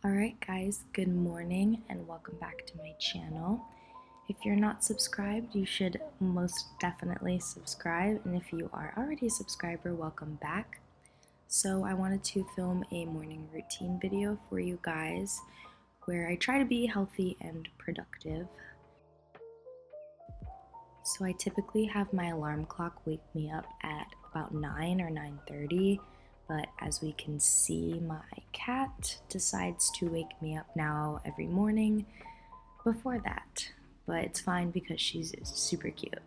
Alright guys, good morning and welcome back to my channel. If you're not subscribed, you should most definitely subscribe, and if you are already a subscriber, welcome back. So I wanted to film a morning routine video for you guys where I try to be healthy and productive. So I typically have my alarm clock wake me up at about 9 or 9:30. But as we can see, my cat decides to wake me up now every morning before that. But it's fine because she's super cute.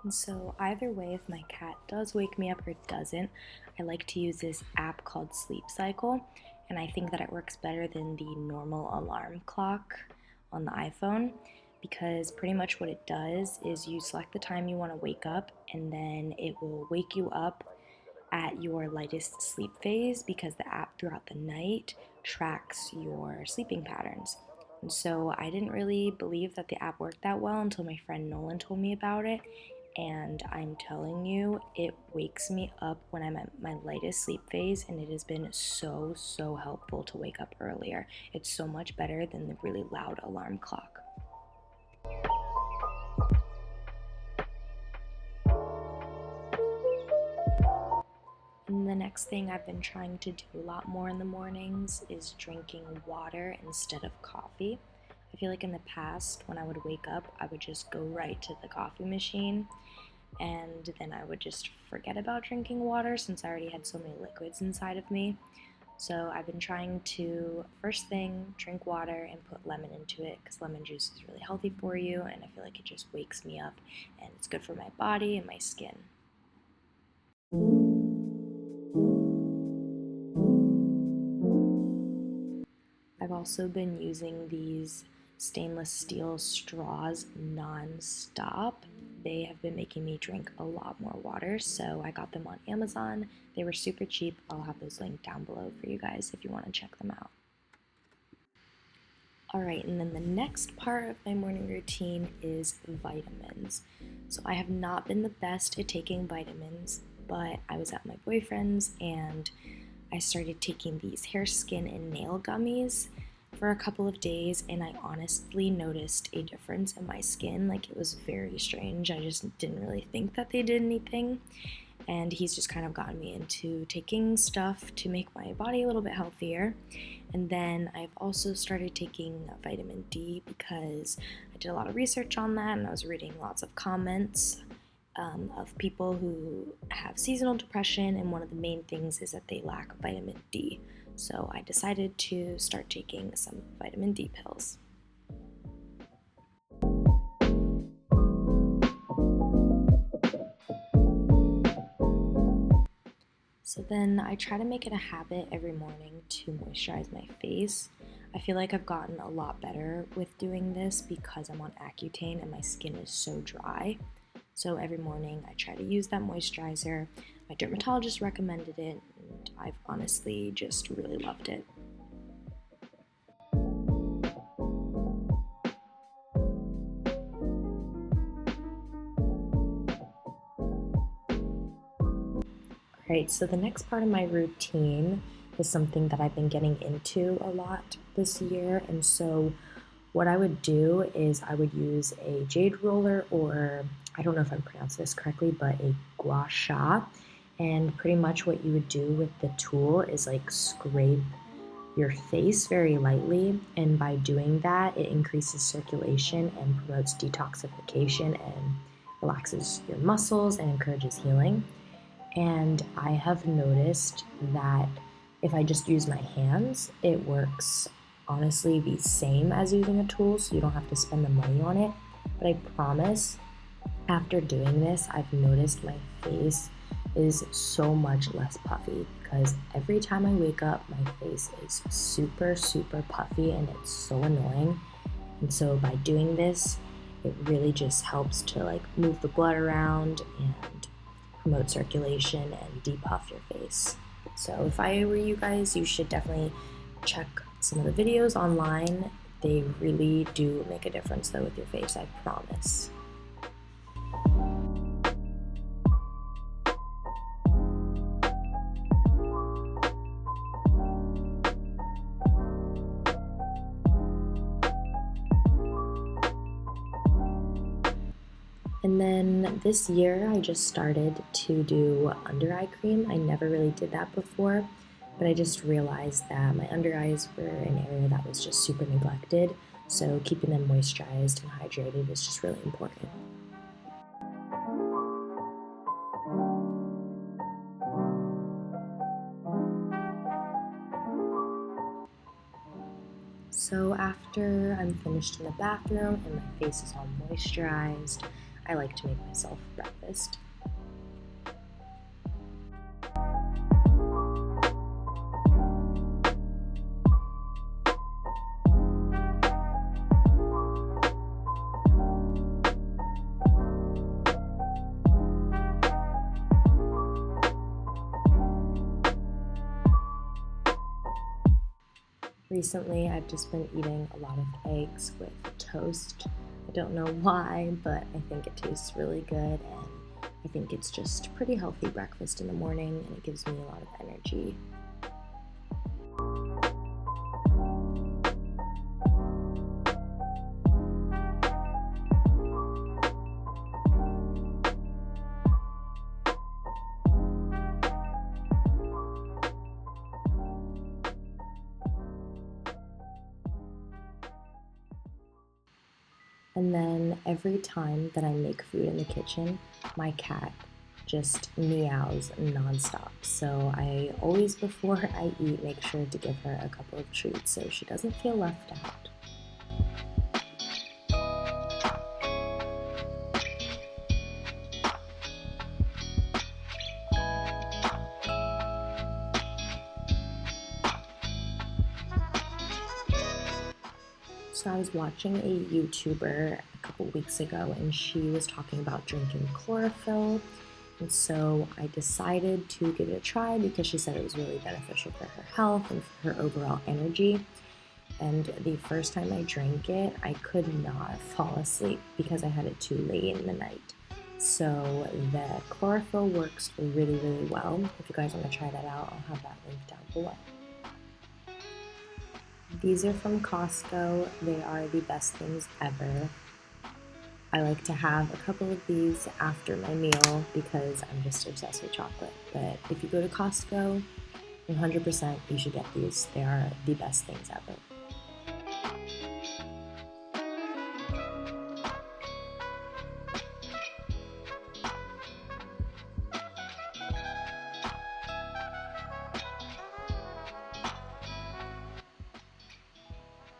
And so either way, if my cat does wake me up or doesn't, I like to use this app called Sleep Cycle. And I think that it works better than the normal alarm clock on the iPhone, because pretty much what it does is you select the time you want to wake up, and then it will wake you up at your lightest sleep phase, because the app throughout the night tracks your sleeping patterns. And so I didn't really believe that the app worked that well until my friend Nolan told me about it, and I'm telling you, it wakes me up when I'm at my lightest sleep phase, and it has been so helpful to wake up earlier. It's so much better than the really loud alarm clock. And the next thing I've been trying to do a lot more in the mornings is drinking water instead of coffee. I feel like in the past, when I would wake up, I would just go right to the coffee machine, and then I would just forget about drinking water since I already had so many liquids inside of me. So I've been trying to, first thing, drink water and put lemon into it, because lemon juice is really healthy for you, and I feel like it just wakes me up and it's good for my body and my skin. I've also been using these stainless steel straws non-stop. They have been making me drink a lot more water, so I got them on Amazon. They were super cheap. I'll have those linked down below for you guys if you want to check them out. Alright, and then the next part of my morning routine is vitamins. So I have not been the best at taking vitamins, but I was at my boyfriend's and I started taking these hair, skin, and nail gummies for a couple of days, and I honestly noticed a difference in my skin. Like, it was very strange. I just didn't really think that they did anything, and he's just kind of gotten me into taking stuff to make my body a little bit healthier. And then I've also started taking vitamin D because I did a lot of research on that, and I was reading lots of comments of people who have seasonal depression, and one of the main things is that they lack vitamin D. So I decided to start taking some vitamin D pills. So then I try to make it a habit every morning to moisturize my face. I feel like I've gotten a lot better with doing this because I'm on Accutane and my skin is so dry. So every morning I try to use that moisturizer. My dermatologist recommended it, and I've honestly just really loved it. Alright, so the next part of my routine is something that I've been getting into a lot this year, and so what I would do is I would use a jade roller, or I don't know if I'm pronouncing this correctly, but a gua sha. And pretty much what you would do with the tool is like scrape your face very lightly, and by doing that, it increases circulation and promotes detoxification and relaxes your muscles and encourages healing. And I have noticed that if I just use my hands, it works honestly the same as using a tool, so you don't have to spend the money on it. But I promise, after doing this, I've noticed my face is so much less puffy, because every time I wake up, my face is super puffy, and it's so annoying. And so by doing this, it really just helps to like move the blood around and promote circulation and depuff your face. So if I were you guys, you should definitely check some of the videos online. They really do make a difference though with your face, I promise. then this year I just started to do under eye cream. I never really did that before, but I just realized that my under eyes were an area that was just super neglected, so keeping them moisturized and hydrated is just really important. So after I'm finished in the bathroom and my face is all moisturized, I like to make myself breakfast. Recently, I've just been eating a lot of eggs with toast. I don't know why, but I think it tastes really good, and I think it's just pretty healthy breakfast in the morning, and it gives me a lot of energy. And then every time that I make food in the kitchen, my cat just meows nonstop. So I always, before I eat, make sure to give her a couple of treats so she doesn't feel left out. So I was watching a YouTuber a couple weeks ago, and she was talking about drinking chlorophyll. And so I decided to give it a try because she said it was really beneficial for her health and for her overall energy. And the first time I drank it, I could not fall asleep because I had it too late in the night. So the chlorophyll works really, really well. If you guys want to try that out, I'll have that link down below. These are from Costco. They are the best things ever. I like to have a couple of these after my meal because I'm just obsessed with chocolate. But if you go to Costco, 100% you should get these. They are the best things ever.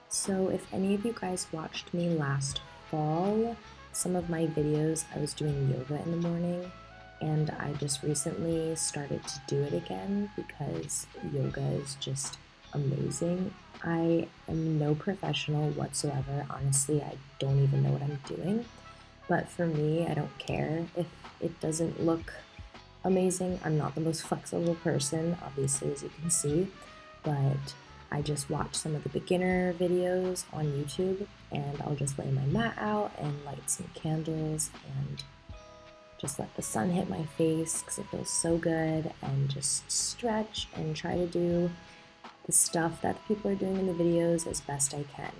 So if any of you guys watched me last fall, some of my videos I was doing yoga in the morning, and I just recently started to do it again because yoga is just amazing. I am no professional whatsoever. Honestly, I don't even know what I'm doing. But for me, I don't care if it doesn't look amazing. I'm not the most flexible person, obviously, as you can see, but I just watch some of the beginner videos on YouTube, and I'll just lay my mat out and light some candles and just let the sun hit my face because it feels so good, and just stretch and try to do the stuff that the people are doing in the videos as best I can.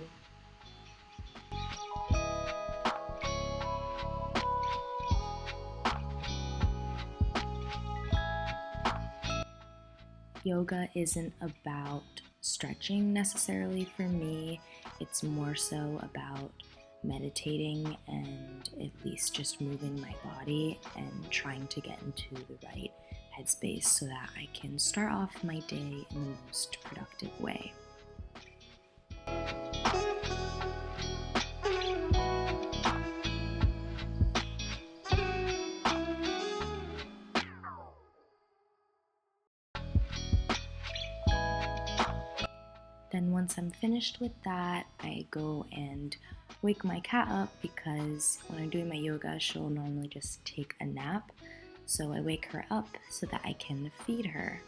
Yoga isn't about stretching necessarily for me. It's more so about meditating and at least just moving my body and trying to get into the right headspace so that I can start off my day in the most productive way. Then once I'm finished with that, I go and wake my cat up because when I'm doing my yoga, she'll normally just take a nap. So I wake her up so that I can feed her.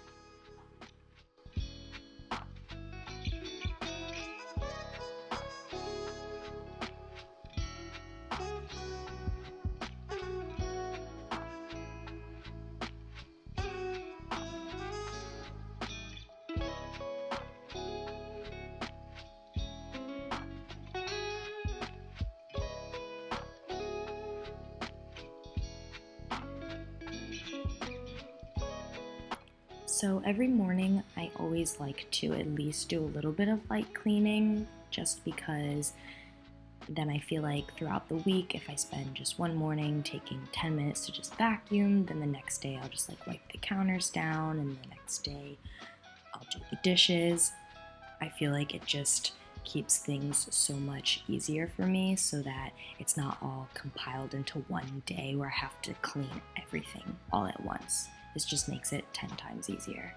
So every morning I always like to at least do a little bit of light cleaning just because then I feel like throughout the week, if I spend just one morning taking 10 minutes to just vacuum, then the next day I'll just like wipe the counters down, and the next day I'll do the dishes. I feel like it just keeps things so much easier for me so that it's not all compiled into one day where I have to clean everything all at once. This just makes it 10 times easier.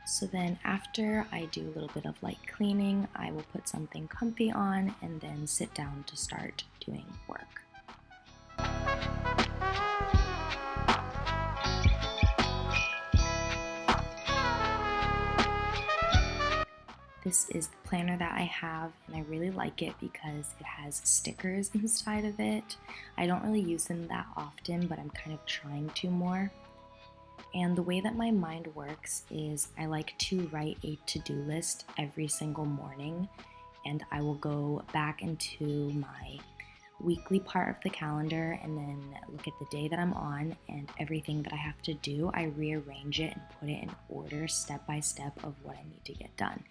So then after I do a little bit of light cleaning, I will put something comfy on and then sit down to start doing work. This is the planner that I have, and I really like it because it has stickers inside of it. I don't really use them that often, but I'm kind of trying to more. And the way that my mind works is I like to write a to-do list every single morning, and I will go back into my weekly part of the calendar and then look at the day that I'm on, and everything that I have to do, I rearrange it and put it in order step by step of what I need to get done.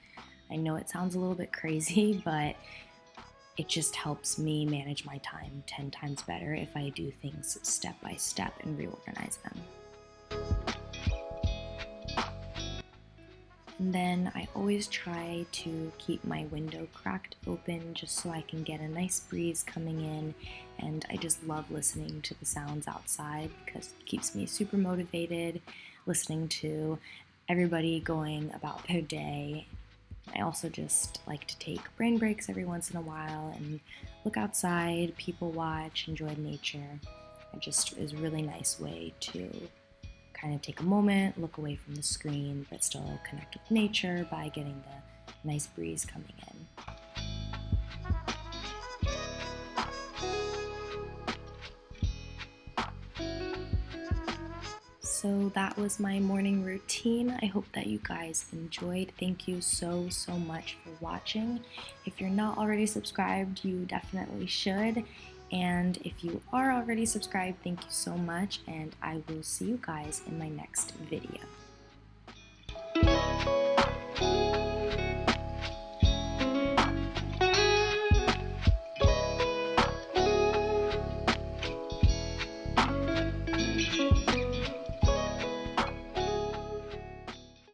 I know it sounds a little bit crazy, but it just helps me manage my time 10 times better if I do things step by step and reorganize them. And then I always try to keep my window cracked open just so I can get a nice breeze coming in, and I just love listening to the sounds outside because it keeps me super motivated, listening to everybody going about their day. I also just like to take brain breaks every once in a while and look outside, people watch, enjoy nature. It just is a really nice way to kind of take a moment, look away from the screen, but still connect with nature by getting the nice breeze coming in. So that was my morning routine. I hope that you guys enjoyed. Thank you so much for watching. If you're not already subscribed, you definitely should. And if you are already subscribed, thank you so much, and I will see you guys in my next video.